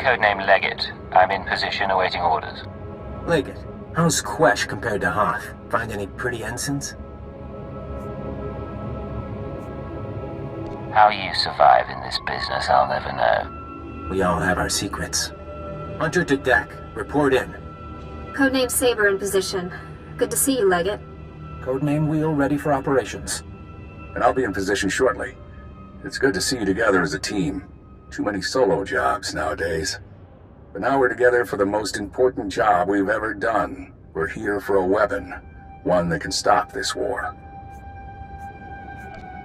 codename Leggett. I'm in position awaiting orders. Leggett, how's Quesh compared to Hoth? Find any pretty ensigns? How you survive in this business, I'll never know. We all have our secrets. Hunter to deck. Report in. Codename Saber in position. Good to see you, Leggett. Codename Wheel ready for operations. And I'll be in position shortly. It's good to see you together as a team. Too many solo jobs nowadays. But now we're together for the most important job we've ever done. We're here for a weapon. One that can stop this war.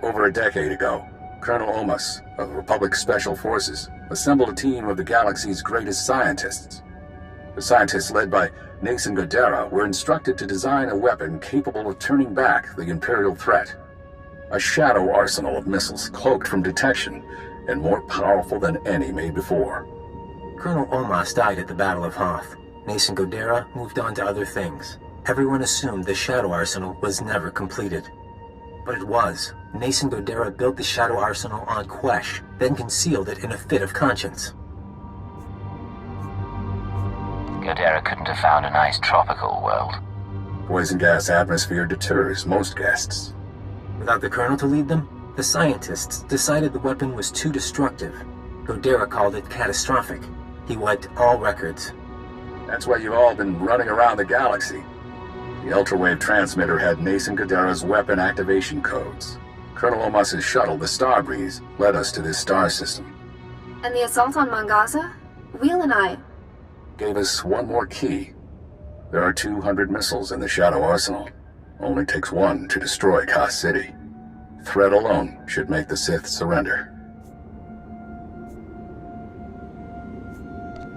Over a decade ago, Colonel Omas of the Republic Special Forces assembled a team of the galaxy's greatest scientists. The scientists, led by Nason Godera, were instructed to design a weapon capable of turning back the Imperial threat. A shadow arsenal of missiles cloaked from detection and more powerful than any made before. Colonel Omas died at the Battle of Hoth. Nason Godera moved on to other things. Everyone assumed the shadow arsenal was never completed. But it was. Nason Godera built the shadow arsenal on Quesh, then concealed it in a fit of conscience. Godera couldn't have found a nice tropical world. Poison gas atmosphere deters most guests. Without the Colonel to lead them, the scientists decided the weapon was too destructive. Godera called it catastrophic. He wiped all records. That's why you've all been running around the galaxy. The ultrawave transmitter had Nason Godera's weapon activation codes. Colonel Omas's shuttle, the Starbreeze, led us to this star system. And the assault on Mangaza? Wheel and I... Gave us one more key. There are 200 missiles in the Shadow Arsenal. Only takes one to destroy Kos City. Threat alone should make the Sith surrender.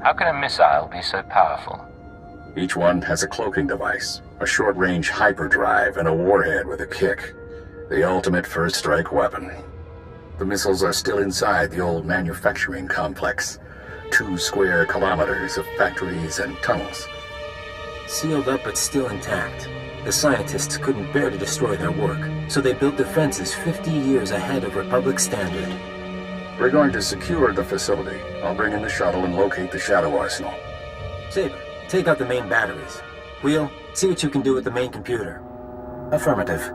How can a missile be so powerful? Each one has a cloaking device, a short-range hyperdrive, and a warhead with a kick. The ultimate first-strike weapon. The missiles are still inside the old manufacturing complex. 2 square kilometers of factories and tunnels. Sealed up but still intact. The scientists couldn't bear to destroy their work, so they built defenses 50 years ahead of Republic standard. We're going to secure the facility. I'll bring in the shuttle and locate the Shadow Arsenal. Saber, take out the main batteries. Wheel, see what you can do with the main computer. Affirmative.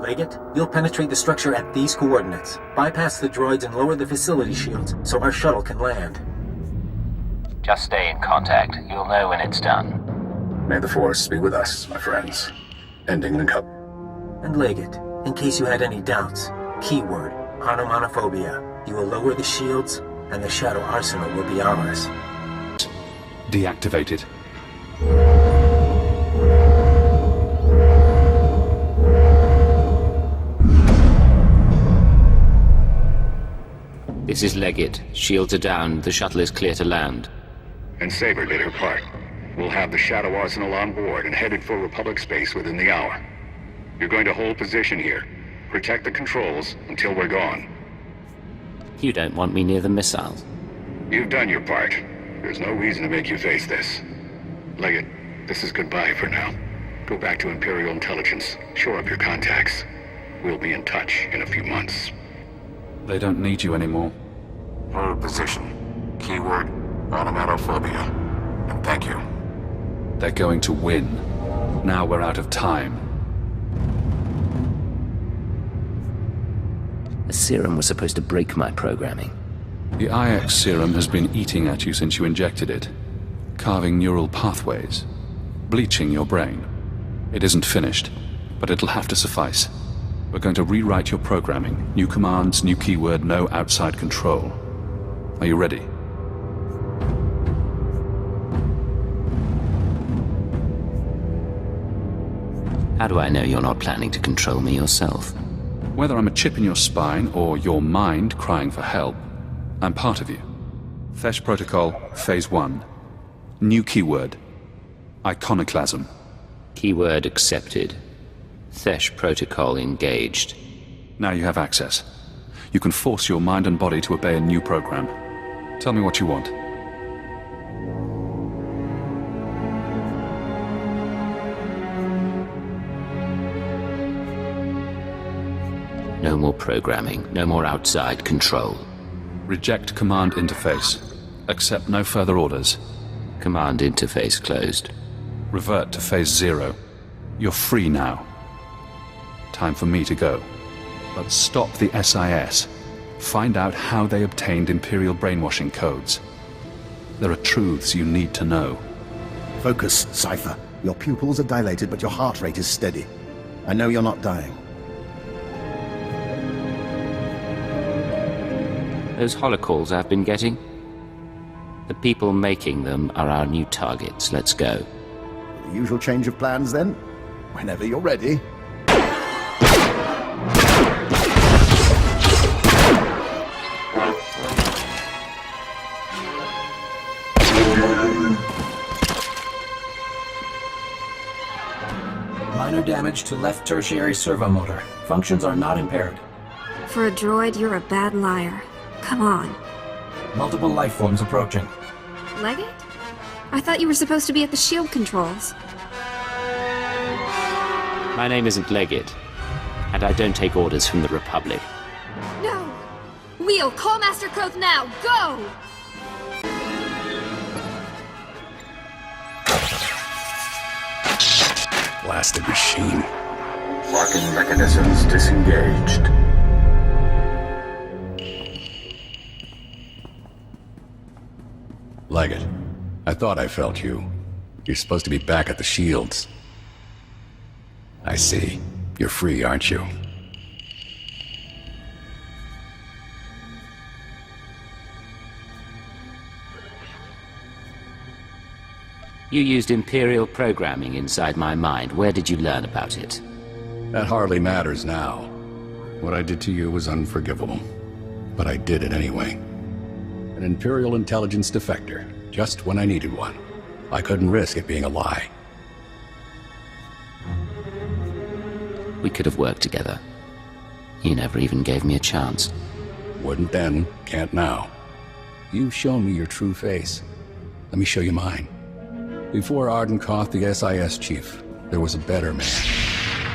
Leggett, you'll penetrate the structure at these coordinates. Bypass the droids and lower the facility shields so our shuttle can land. Just stay in contact. You'll know when it's done. May the Force be with us, my friends. Ending the cup. And Leggett, in case you had any doubts, keyword, Hanomonophobia. You will lower the shields, and the Shadow Arsenal will be ours. Deactivated. This is Leggett. Shields are down. The shuttle is clear to land. And Saber did her part. We'll have the Shadow Arsenal on board and headed for Republic space within the hour. You're going to hold position here. Protect the controls until we're gone. You don't want me near the missiles. You've done your part. There's no reason to make you face this. Leggett, this is goodbye for now. Go back to Imperial Intelligence. Shore up your contacts. We'll be in touch in a few months. They don't need you anymore. Hold position. Keyword, Onomatophobia. And thank you. They're going to win. Now we're out of time. The serum was supposed to break my programming. The IX serum has been eating at you since you injected it, carving neural pathways, bleaching your brain. It isn't finished, but it'll have to suffice. We're going to rewrite your programming. New commands, new keyword, no outside control. Are you ready? How do I know you're not planning to control me yourself? Whether I'm a chip in your spine or your mind crying for help, I'm part of you. Thesh Protocol, Phase 1. New keyword. Iconoclasm. Keyword accepted. Thesh Protocol engaged. Now you have access. You can force your mind and body to obey a new program. Tell me what you want. No more programming, no more outside control. Reject command interface. Accept no further orders. Command interface closed. Revert to Phase 0. You're free now. Time for me to go. But stop the SIS. Find out how they obtained Imperial brainwashing codes. There are truths you need to know. Focus, Cypher. Your pupils are dilated, but your heart rate is steady. I know you're not dying. Those holocalls I've been getting? The people making them are our new targets. Let's go. The usual change of plans, then? Whenever you're ready. Minor damage to left tertiary servo motor. Functions are not impaired. For a droid, you're a bad liar. Come on. Multiple life forms approaching. Leggett? I thought you were supposed to be at the shield controls. My name isn't Leggett, and I don't take orders from the Republic. No! Wheel, call Master Koth now! Go! Blasted machine. Locking mechanisms disengaged. Leggett, I thought I felt you. You're supposed to be back at the shields. I see. You're free, aren't you? You used Imperial programming inside my mind. Where did you learn about it? That hardly matters now. What I did to you was unforgivable. But I did it anyway. An Imperial intelligence defector, just when I needed one. I couldn't risk it being a lie. We could have worked together. You never even gave me a chance. Wouldn't then, can't now. You've shown me your true face. Let me show you mine. Before Arden Koth, the SIS chief, there was a better man.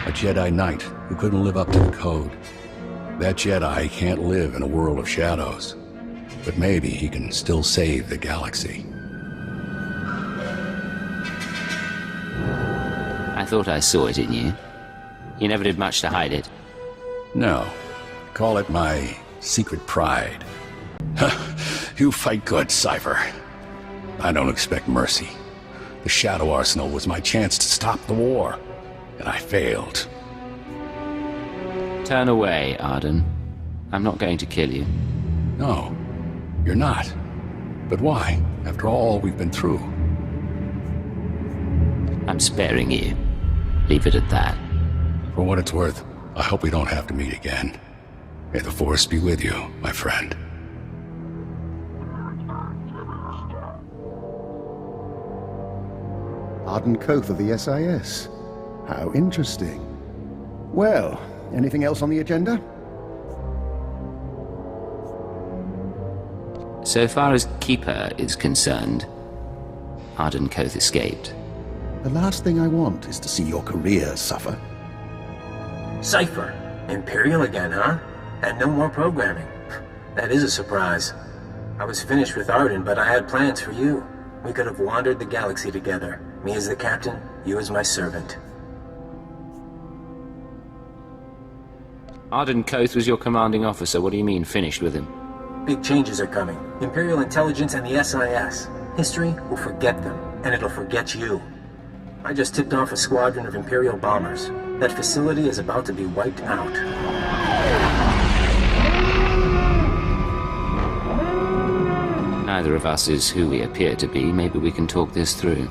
A Jedi Knight who couldn't live up to the code. That Jedi can't live in a world of shadows. But maybe he can still save the galaxy. I thought I saw it in you. You never did much to hide it. No. Call it my secret pride. You fight good, Cypher. I don't expect mercy. The Shadow Arsenal was my chance to stop the war, and I failed. Turn away, Arden. I'm not going to kill you. No, you're not. But why, after all we've been through? I'm sparing you. Leave it at that. For what it's worth, I hope we don't have to meet again. May the Force be with you, my friend. Arden Koth of the SIS. How interesting. Well, anything else on the agenda? So far as Keeper is concerned, Arden Koth escaped. The last thing I want is to see your career suffer. Cypher. Imperial again, huh? And no more programming. That is a surprise. I was finished with Arden, but I had plans for you. We could have wandered the galaxy together. Me as the captain, you as my servant. Arden Koth was your commanding officer. What do you mean, finished with him? Big changes are coming. Imperial intelligence and the SIS. History will forget them, and it'll forget you. I just tipped off a squadron of Imperial bombers. That facility is about to be wiped out. Neither of us is who we appear to be. Maybe we can talk this through.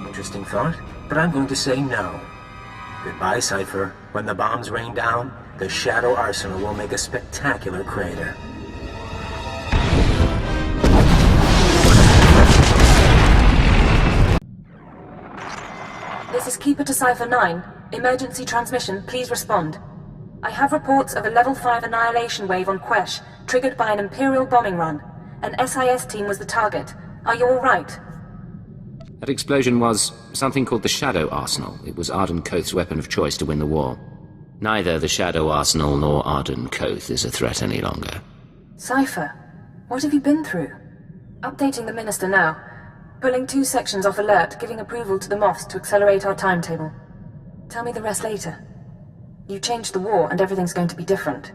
Interesting thought, but I'm going to say no. Goodbye, Cypher. When the bombs rain down, the Shadow Arsenal will make a spectacular crater. This is Keeper to Cypher 9. Emergency transmission, please respond. I have reports of a Level 5 annihilation wave on Quesh, triggered by an Imperial bombing run. An SIS team was the target. Are you all right? That explosion was something called the Shadow Arsenal. It was Arden Koth's weapon of choice to win the war. Neither the Shadow Arsenal nor Arden Koth is a threat any longer. Cypher, what have you been through? Updating the Minister now. Pulling 2 sections off alert, giving approval to the Moffs to accelerate our timetable. Tell me the rest later. You changed the war, and everything's going to be different.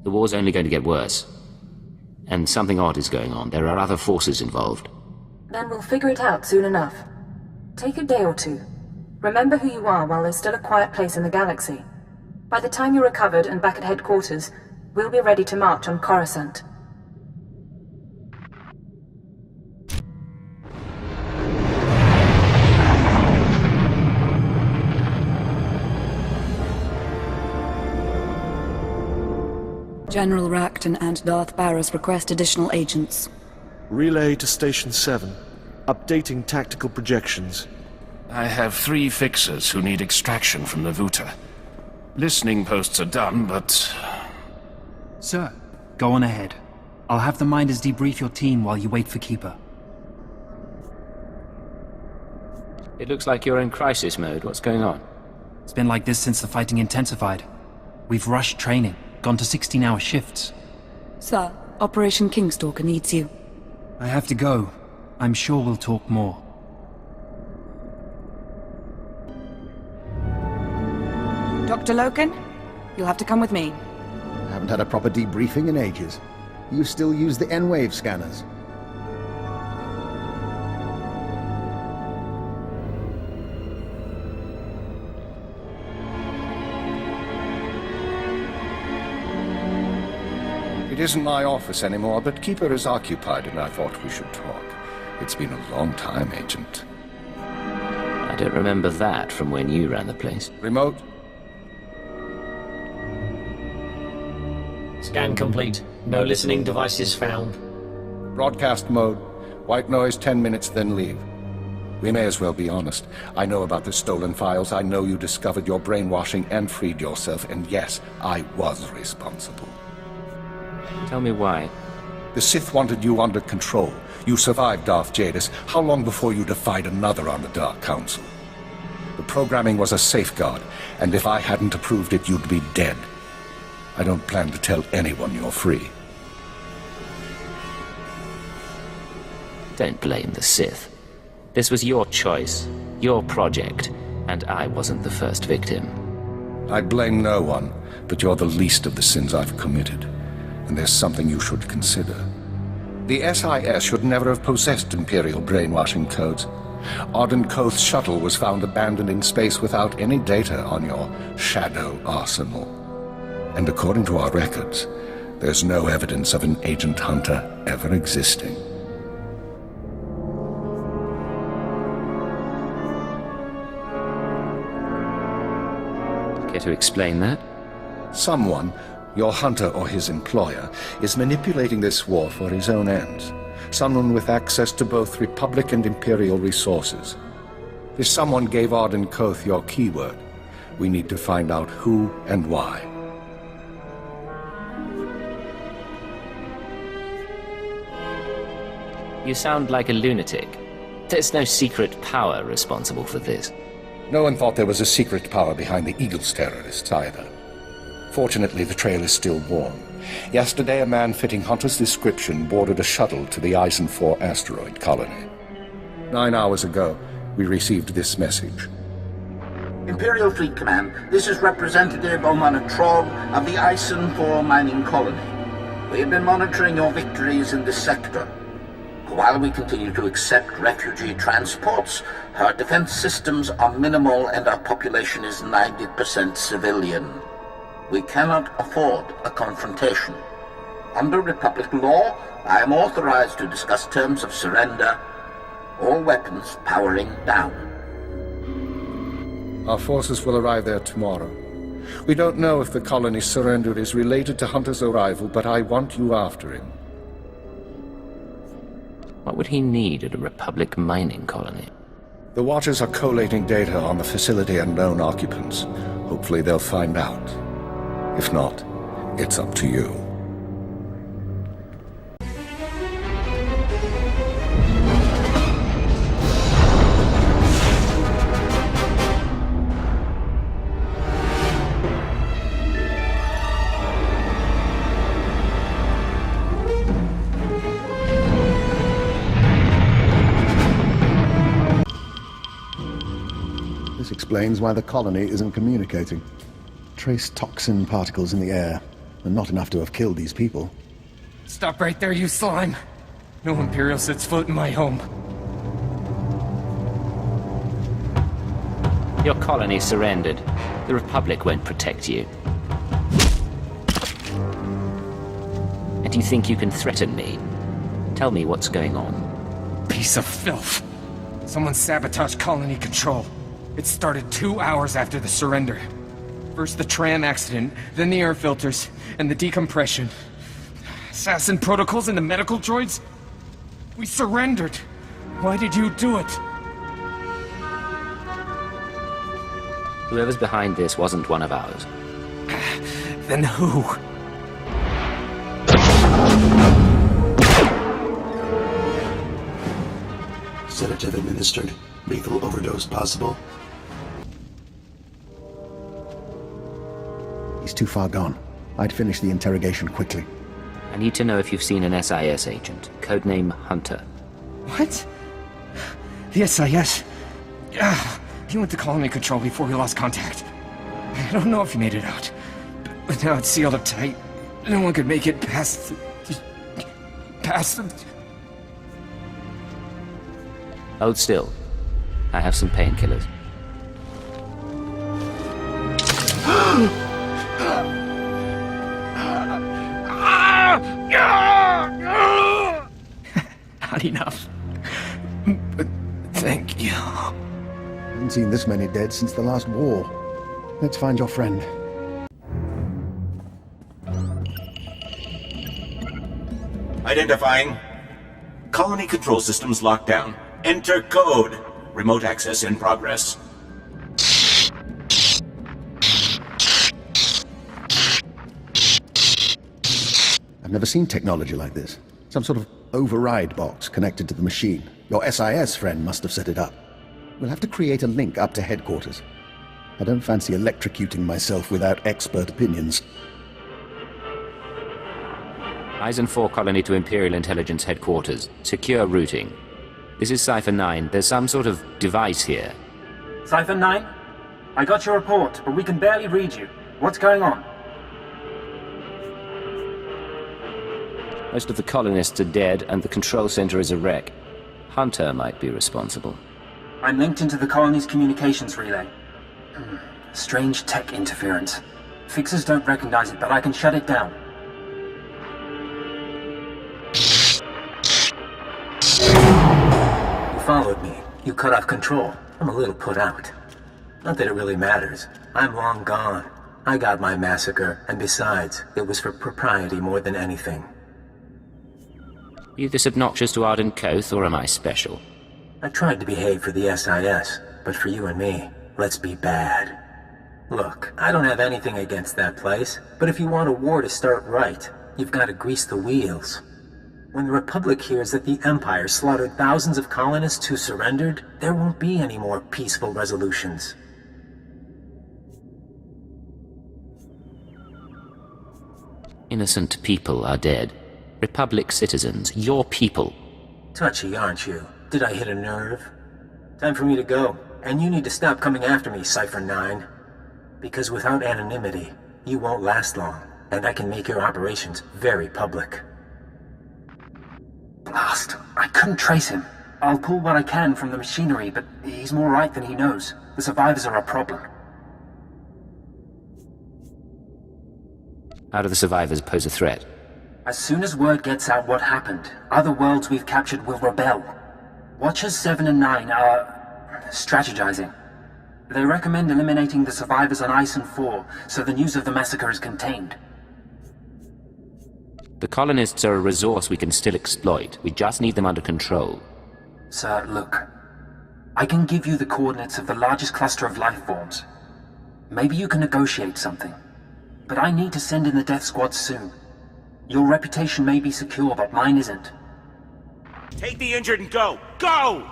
The war's only going to get worse. And something odd is going on. There are other forces involved. Then we'll figure it out soon enough. Take a day or 2. Remember who you are while there's still a quiet place in the galaxy. By the time you're recovered and back at headquarters, we'll be ready to march on Coruscant. General Racton and Darth Barris request additional agents. Relay to Station 7. Updating tactical projections. I have 3 fixers who need extraction from the Vuta. Listening posts are done, but... Sir, go on ahead. I'll have the Minders debrief your team while you wait for Keeper. It looks like you're in crisis mode. What's going on? It's been like this since the fighting intensified. We've rushed training, gone to 16-hour shifts. Sir, Operation Kingstalker needs you. I have to go. I'm sure we'll talk more. Dr. Loken, you'll have to come with me. I haven't had a proper debriefing in ages. You still use the N-wave scanners? It isn't my office anymore, but Keeper is occupied and I thought we should talk. It's been a long time, Agent. I don't remember that from when you ran the place. Remote? Scan complete. No listening devices found. Broadcast mode. White noise 10 minutes, then leave. We may as well be honest. I know about the stolen files. I know you discovered your brainwashing and freed yourself, and yes, I was responsible. Tell me why. The Sith wanted you under control. You survived Darth Jadis. How long before you defied another on the Dark Council? The programming was a safeguard, and if I hadn't approved it, you'd be dead. I don't plan to tell anyone you're free. Don't blame the Sith. This was your choice, your project, and I wasn't the first victim. I blame no one, but you're the least of the sins I've committed. And there's something you should consider. The SIS should never have possessed Imperial brainwashing codes. Arden Koth's shuttle was found abandoned in space without any data on your shadow arsenal. And according to our records, there's no evidence of an Agent Hunter ever existing. Care to explain that? Someone, your hunter or his employer, is manipulating this war for his own ends. Someone with access to both Republic and Imperial resources. This someone gave Arden Koth your keyword. We need to find out who and why. You sound like a lunatic. There's no secret power responsible for this. No one thought there was a secret power behind the Eagles terrorists either. Fortunately, the trail is still warm. Yesterday, a man fitting Hunter's description boarded a shuttle to the Eisen 4 asteroid colony. 9 hours ago, we received this message. Imperial Fleet Command, this is Representative Omana Trog of the Eisen 4 mining colony. We have been monitoring your victories in this sector. While we continue to accept refugee transports, our defense systems are minimal and our population is 90% civilian. We cannot afford a confrontation. Under Republic law, I am authorized to discuss terms of surrender. All weapons powering down. Our forces will arrive there tomorrow. We don't know if the colony's surrender is related to Hunter's arrival, but I want you after him. What would he need at a Republic mining colony? The Watchers are collating data on the facility and known occupants. Hopefully they'll find out. If not, it's up to you. This explains why the colony isn't communicating. Trace toxin particles in the air, and not enough to have killed these people. Stop right there, you slime! No Imperial sets foot in my home. Your colony surrendered. The Republic won't protect you. And you think you can threaten me? Tell me what's going on. Piece of filth. Someone sabotaged colony control. It started 2 hours after the surrender. First the tram accident, then the air filters, and the decompression. Assassin protocols and the medical droids? We surrendered. Why did you do it? Whoever's behind this wasn't one of ours. Then who? Sedative administered. Lethal overdose possible. He's too far gone. I'd finish the interrogation quickly. I need to know if you've seen an SIS agent. Codename Hunter. What? The SIS? He went to colony control before we lost contact. I don't know if he made it out. But now it's sealed up tight. No one could make it past the... Hold still. I have some painkillers. Not enough. But thank you. Haven't seen this many dead since the last war. Let's find your friend. Identifying. Colony control systems locked down. Enter code. Remote access in progress. I've never seen technology like this. Some sort of override box connected to the machine. Your SIS friend must have set it up. We'll have to create a link up to headquarters. I don't fancy electrocuting myself without expert opinions. Eisen 4 colony to Imperial Intelligence headquarters. Secure routing. This is Cypher 9. There's some sort of device here. Cypher 9? I got your report, but we can barely read you. What's going on? Most of the colonists are dead, and the control center is a wreck. Hunter might be responsible. I'm linked into the colony's communications relay. Strange tech interference. Fixers don't recognize it, but I can shut it down. You followed me. You cut off control. I'm a little put out. Not that it really matters. I'm long gone. I got my massacre, and besides, it was for propriety more than anything. Are you this obnoxious to Arden Koth, or am I special? I tried to behave for the SIS, but for you and me, let's be bad. Look, I don't have anything against that place, but if you want a war to start right, you've got to grease the wheels. When the Republic hears that the Empire slaughtered thousands of colonists who surrendered, there won't be any more peaceful resolutions. Innocent people are dead. Republic citizens, your people. Touchy, aren't you? Did I hit a nerve? Time for me to go, and you need to stop coming after me, Cypher 9. Because without anonymity, you won't last long, and I can make your operations very public. Blast. I couldn't trace him. I'll pull what I can from the machinery, but he's more right than he knows. The survivors are a problem. How do the survivors pose a threat? As soon as word gets out what happened, other worlds we've captured will rebel. Watchers 7 and 9 are strategizing. They recommend eliminating the survivors on Eisen 4, so the news of the massacre is contained. The colonists are a resource we can still exploit. We just need them under control. Sir, look. I can give you the coordinates of the largest cluster of life forms. Maybe you can negotiate something. But I need to send in the death squad soon. Your reputation may be secure, but mine isn't. Take the injured and go! Go!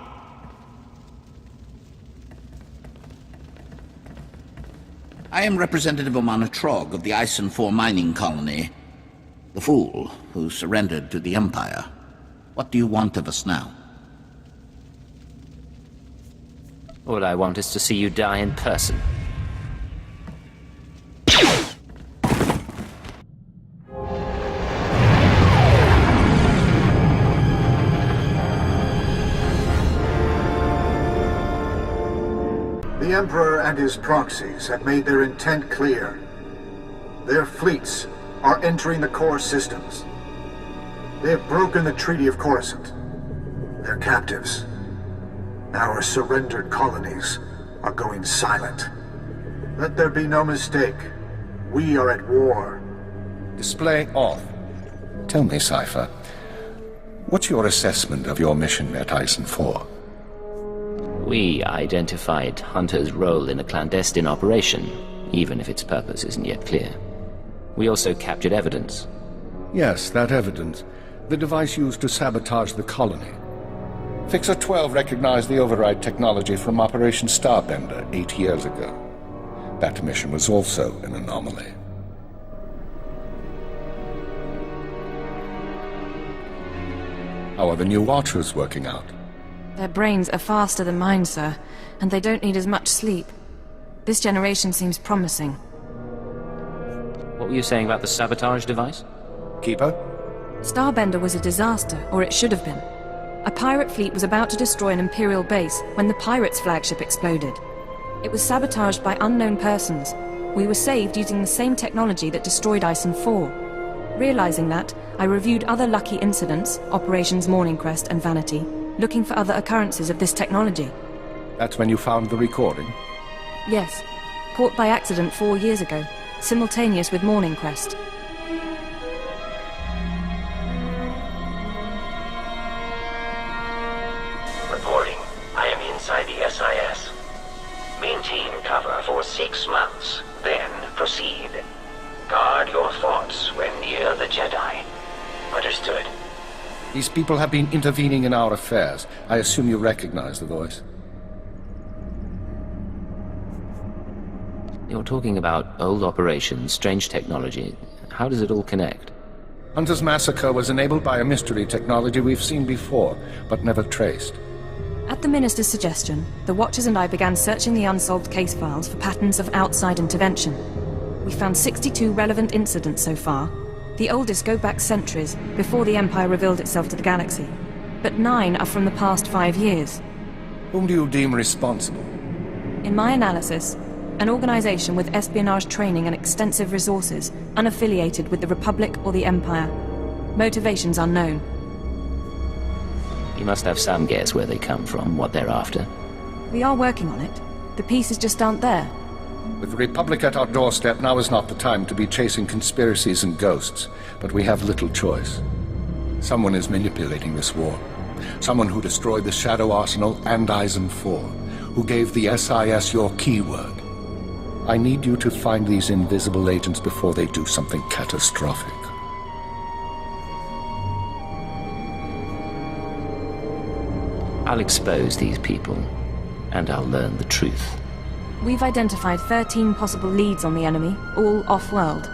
I am Representative Omana Trog of the Eisen 4 mining colony. The fool who surrendered to the Empire. What do you want of us now? All I want is to see you die in person. The Emperor and his proxies have made their intent clear. Their fleets are entering the core systems. They have broken the Treaty of Coruscant. They're captives. Our surrendered colonies are going silent. Let there be no mistake. We are at war. Display off. Tell me, Cypher, what's your assessment of your mission at Eisen 4? We identified Hunter's role in a clandestine operation, even if its purpose isn't yet clear. We also captured evidence. Yes, that evidence. The device used to sabotage the colony. Fixer 12 recognized the override technology from Operation Starbender 8 years ago. That mission was also an anomaly. How are the new Watchers working out? Their brains are faster than mine, sir, and they don't need as much sleep. This generation seems promising. What were you saying about the sabotage device? Keeper? Starbender was a disaster, or it should have been. A pirate fleet was about to destroy an Imperial base when the pirates' flagship exploded. It was sabotaged by unknown persons. We were saved using the same technology that destroyed Eisen 4. Realizing that, I reviewed other lucky incidents, Operations Morning Crest and Vanity, looking for other occurrences of this technology. That's when you found the recording? Yes. Caught by accident 4 years ago, simultaneous with Morning Crest. Reporting. I am inside the SIS. Maintain cover for 6 months, then proceed. Guard your thoughts when near the Jedi. Understood. These people have been intervening in our affairs. I assume you recognize the voice. You're talking about old operations, strange technology. How does it all connect? Hunter's massacre was enabled by a mystery technology we've seen before, but never traced. At the Minister's suggestion, the Watchers and I began searching the unsolved case files for patterns of outside intervention. We found 62 relevant incidents so far. The oldest go back centuries, before the Empire revealed itself to the galaxy. But 9 are from the past 5 years. Whom do you deem responsible? In my analysis, an organization with espionage training and extensive resources, unaffiliated with the Republic or the Empire. Motivations unknown. You must have some guess where they come from, what they're after. We are working on it. The pieces just aren't there. With the Republic at our doorstep, now is not the time to be chasing conspiracies and ghosts, but we have little choice. Someone is manipulating this war. Someone who destroyed the Shadow Arsenal and Eisen 4, who gave the SIS your keyword. I need you to find these invisible agents before they do something catastrophic. I'll expose these people, and I'll learn the truth. We've identified 13 possible leads on the enemy, all off-world.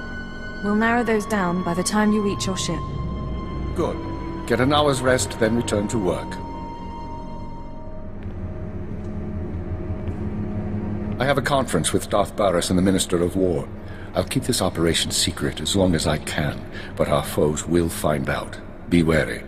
We'll narrow those down by the time you reach your ship. Good. Get an hour's rest, then return to work. I have a conference with Darth Baras and the Minister of War. I'll keep this operation secret as long as I can, but our foes will find out. Be wary.